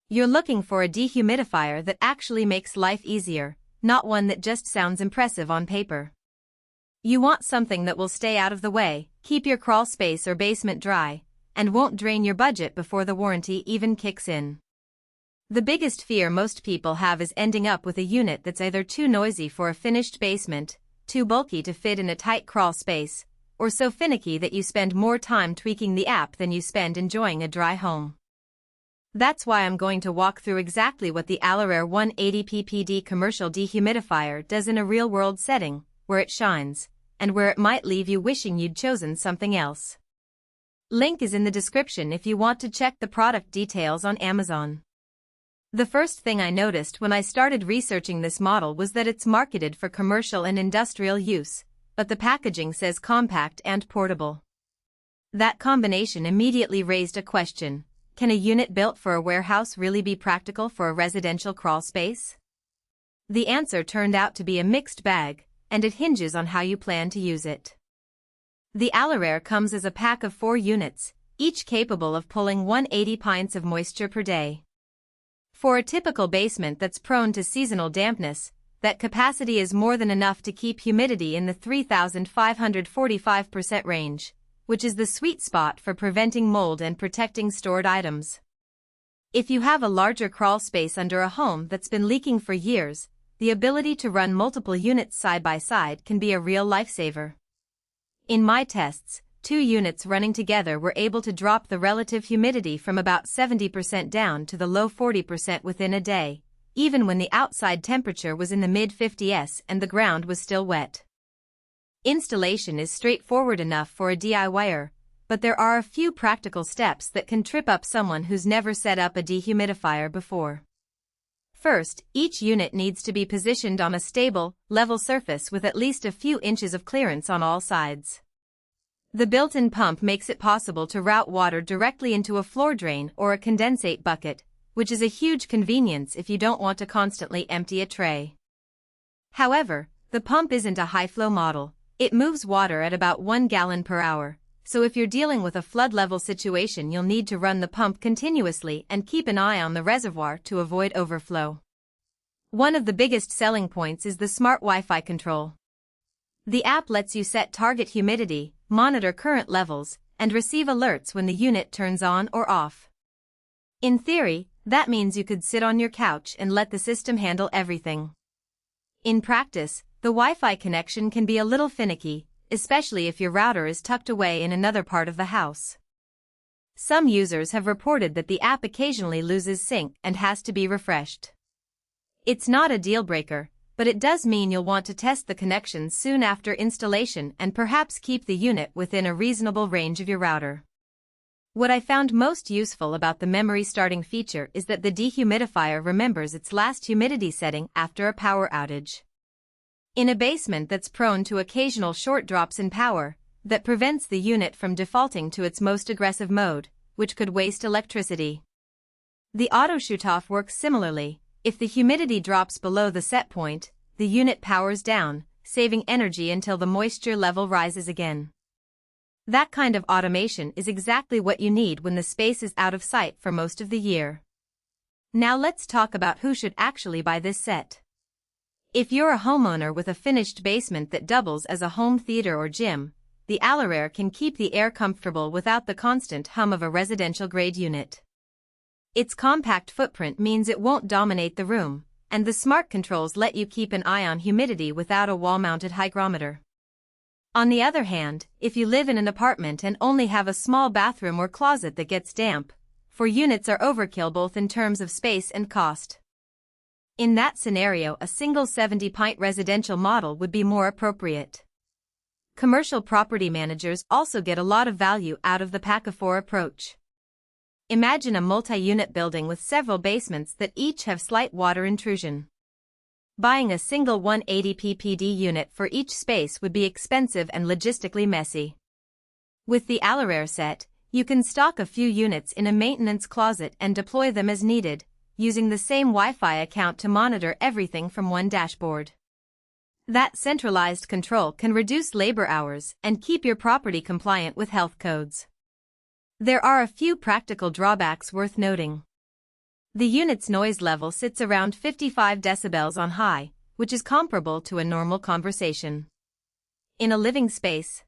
You're looking for a dehumidifier that actually makes life easier, not one that just sounds impressive on paper. You want something that will stay out of the way, keep your crawl space or basement dry, and won't drain your budget before the warranty even kicks in. The biggest fear most people have is ending up with a unit that's either too noisy for a finished basement, too bulky to fit in a tight crawl space, or so finicky that you spend more time tweaking the app than you spend enjoying a dry home. That's why I'm going to walk through exactly what the ALORAIR 180 PPD commercial dehumidifier does in a real-world setting, where it shines, and where it might leave you wishing you'd chosen something else. Link is in the description if you want to check the product details on Amazon. The first thing I noticed when I started researching this model was that it's marketed for commercial and industrial use, but the packaging says compact and portable. That combination immediately raised a question. Can a unit built for a warehouse really be practical for a residential crawl space? The answer turned out to be a mixed bag, and it hinges on how you plan to use it. The ALORAIR comes as a pack of 4 units, each capable of pulling 180 pints of moisture per day. For a typical basement that's prone to seasonal dampness, that capacity is more than enough to keep humidity in the 3,545% range, which is the sweet spot for preventing mold and protecting stored items. If you have a larger crawl space under a home that's been leaking for years, the ability to run multiple units side by side can be a real lifesaver. In my tests, 2 units running together were able to drop the relative humidity from about 70% down to the low 40% within a day, even when the outside temperature was in the mid-50s and the ground was still wet. Installation is straightforward enough for a DIYer, but there are a few practical steps that can trip up someone who's never set up a dehumidifier before. First, each unit needs to be positioned on a stable, level surface with at least a few inches of clearance on all sides. The built-in pump makes it possible to route water directly into a floor drain or a condensate bucket, which is a huge convenience if you don't want to constantly empty a tray. However, the pump isn't a high-flow model. It moves water at about 1 gallon per hour, so if you're dealing with a flood level situation you'll need to run the pump continuously and keep an eye on the reservoir to avoid overflow. One of the biggest selling points is the smart Wi-Fi control. The app lets you set target humidity, monitor current levels, and receive alerts when the unit turns on or off. In theory, that means you could sit on your couch and let the system handle everything. In practice, the Wi-Fi connection can be a little finicky, especially if your router is tucked away in another part of the house. Some users have reported that the app occasionally loses sync and has to be refreshed. It's not a deal breaker, but it does mean you'll want to test the connection soon after installation and perhaps keep the unit within a reasonable range of your router. What I found most useful about the memory starting feature is that the dehumidifier remembers its last humidity setting after a power outage. In a basement that's prone to occasional short drops in power, that prevents the unit from defaulting to its most aggressive mode, which could waste electricity. The auto shutoff works similarly. If the humidity drops below the set point, the unit powers down, saving energy until the moisture level rises again. That kind of automation is exactly what you need when the space is out of sight for most of the year. Now let's talk about who should actually buy this set. If you're a homeowner with a finished basement that doubles as a home theater or gym, the ALORAIR can keep the air comfortable without the constant hum of a residential-grade unit. Its compact footprint means it won't dominate the room, and the smart controls let you keep an eye on humidity without a wall-mounted hygrometer. On the other hand, if you live in an apartment and only have a small bathroom or closet that gets damp, 4 units are overkill both in terms of space and cost. In that scenario, a single 70-pint residential model would be more appropriate. Commercial property managers also get a lot of value out of the pack of 4 approach. Imagine a multi-unit building with several basements that each have slight water intrusion. Buying a single 180 ppd unit for each space would be expensive and logistically messy. With the ALORAIR set, you can stock a few units in a maintenance closet and deploy them as needed, using the same Wi-Fi account to monitor everything from one dashboard. That centralized control can reduce labor hours and keep your property compliant with health codes. There are a few practical drawbacks worth noting. The unit's noise level sits around 55 decibels on high, which is comparable to a normal conversation. In a living space,